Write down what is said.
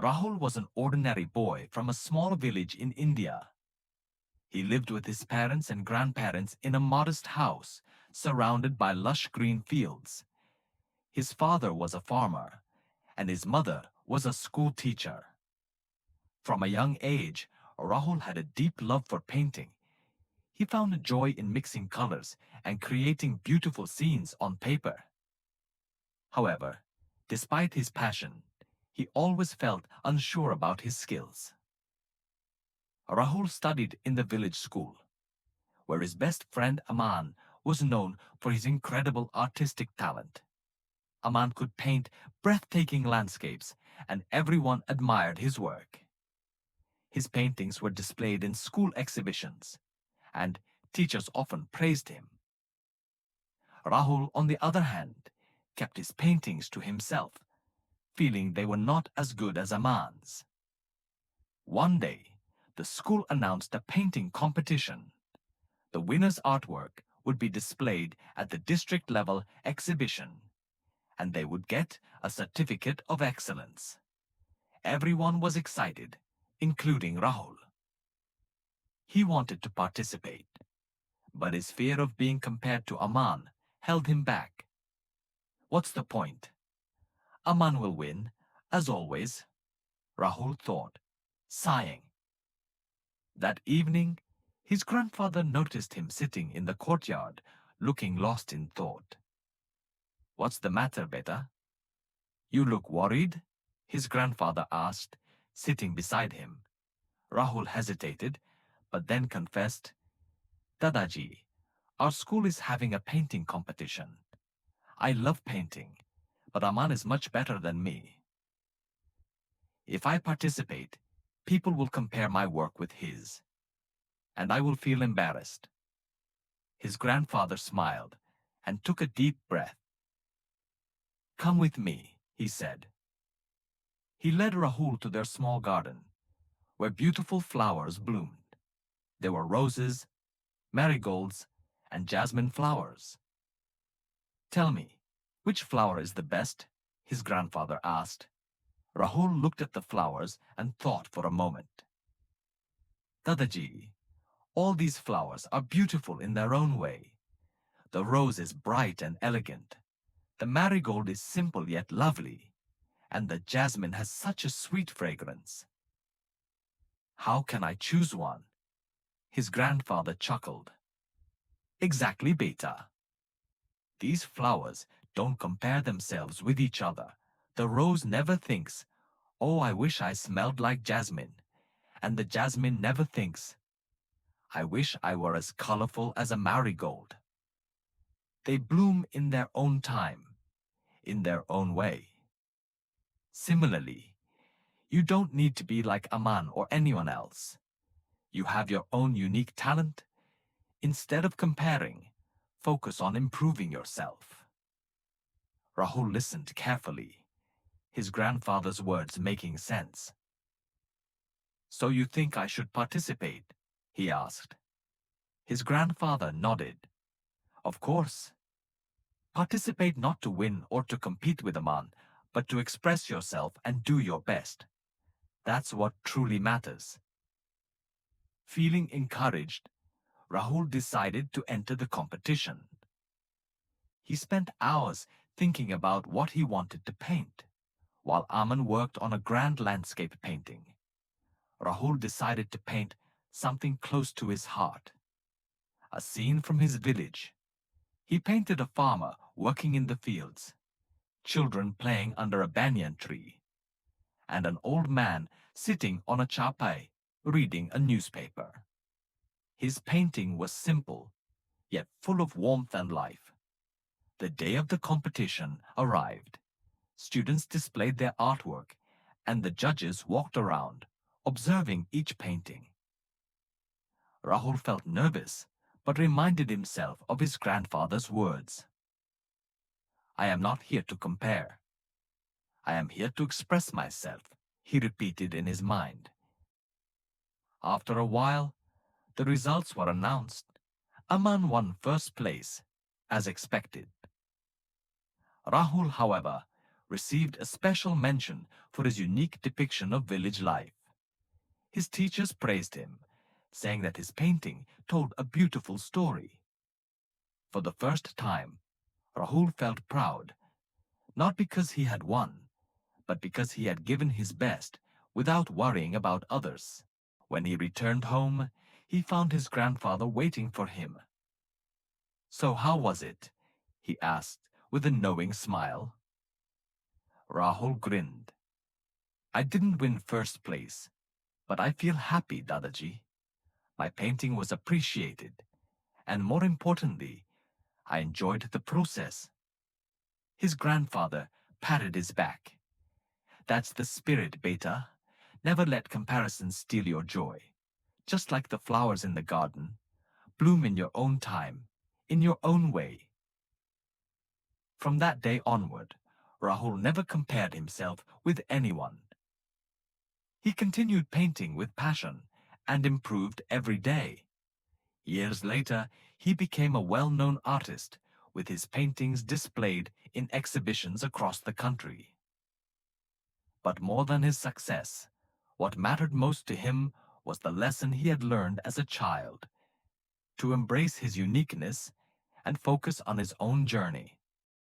Rahul was an ordinary boy from a small village in India. He lived with his parents and grandparents in a modest house surrounded by lush green fields. His father was a farmer, and his mother was a school teacher. From a young age, Rahul had a deep love for painting. He found a joy in mixing colors and creating beautiful scenes on paper. However, despite his passion, he always felt unsure about his skills. Rahul studied in the village school, where his best friend Aman was known for his incredible artistic talent. Aman could paint breathtaking landscapes, and everyone admired his work. His paintings were displayed in school exhibitions, and teachers often praised him. Rahul, on the other hand, kept his paintings to himself, feeling they were not as good as Aman's. One day, the school announced a painting competition. The winner's artwork would be displayed at the district-level exhibition, and they would get a certificate of excellence. Everyone was excited, including Rahul. He wanted to participate, but his fear of being compared to Aman held him back. What's the point? Aman will win, as always, Rahul thought, sighing. That evening, his grandfather noticed him sitting in the courtyard, looking lost in thought. "What's the matter, beta? You look worried?" his grandfather asked, sitting beside him. Rahul hesitated, but then confessed, "Dada Ji, our school is having a painting competition. I love painting, but Aman is much better than me. If I participate, people will compare my work with his, and I will feel embarrassed." His grandfather smiled and took a deep breath. "Come with me," he said. He led Rahul to their small garden, where beautiful flowers bloomed. There were roses, marigolds, and jasmine flowers. "Tell me, which flower is the best?" his grandfather asked. Rahul looked at the flowers and thought for a moment. "Dadaji, all these flowers are beautiful in their own way. The rose is bright and elegant. The marigold is simple yet lovely. And the jasmine has such a sweet fragrance. How can I choose one?" His grandfather chuckled. "Exactly, beta. These flowers don't compare themselves with each other. The rose never thinks, 'Oh, I wish I smelled like jasmine.' And the jasmine never thinks, 'I wish I were as colorful as a marigold.' They bloom in their own time, in their own way. Similarly, you don't need to be like Aman or anyone else. You have your own unique talent. Instead of comparing, focus on improving yourself." Rahul listened carefully, his grandfather's words making sense. "So you think I should participate?" he asked. His grandfather nodded. "Of course. Participate not to win or to compete with Aman, but to express yourself and do your best. That's what truly matters." Feeling encouraged, Rahul decided to enter the competition. He spent hours thinking about what he wanted to paint, while Aman worked on a grand landscape painting. Rahul decided to paint something close to his heart, a scene from his village. He painted a farmer working in the fields, children playing under a banyan tree, and an old man sitting on a chapai reading a newspaper. His painting was simple, yet full of warmth and life. The day of the competition arrived. Students displayed their artwork, and the judges walked around, observing each painting. Rahul felt nervous, but reminded himself of his grandfather's words. "I am not here to compare. I am here to express myself," he repeated in his mind. After a while, the results were announced. Aman won first place, as expected. Rahul, however, received a special mention for his unique depiction of village life. His teachers praised him, saying that his painting told a beautiful story. For the first time, Rahul felt proud, not because he had won, but because he had given his best without worrying about others. When he returned home, he found his grandfather waiting for him. "So how was it?" he asked with a knowing smile. Rahul grinned. "I didn't win first place, but I feel happy, Dada Ji. My painting was appreciated, and more importantly, I enjoyed the process." His grandfather patted his back. "That's the spirit, beta. Never let comparison steal your joy. Just like the flowers in the garden, bloom in your own time, in your own way." From that day onward, Rahul never compared himself with anyone. He continued painting with passion and improved every day. Years later, he became a well-known artist, with his paintings displayed in exhibitions across the country. But more than his success, what mattered most to him was the lesson he had learned as a child: to embrace his uniqueness and focus on his own journey.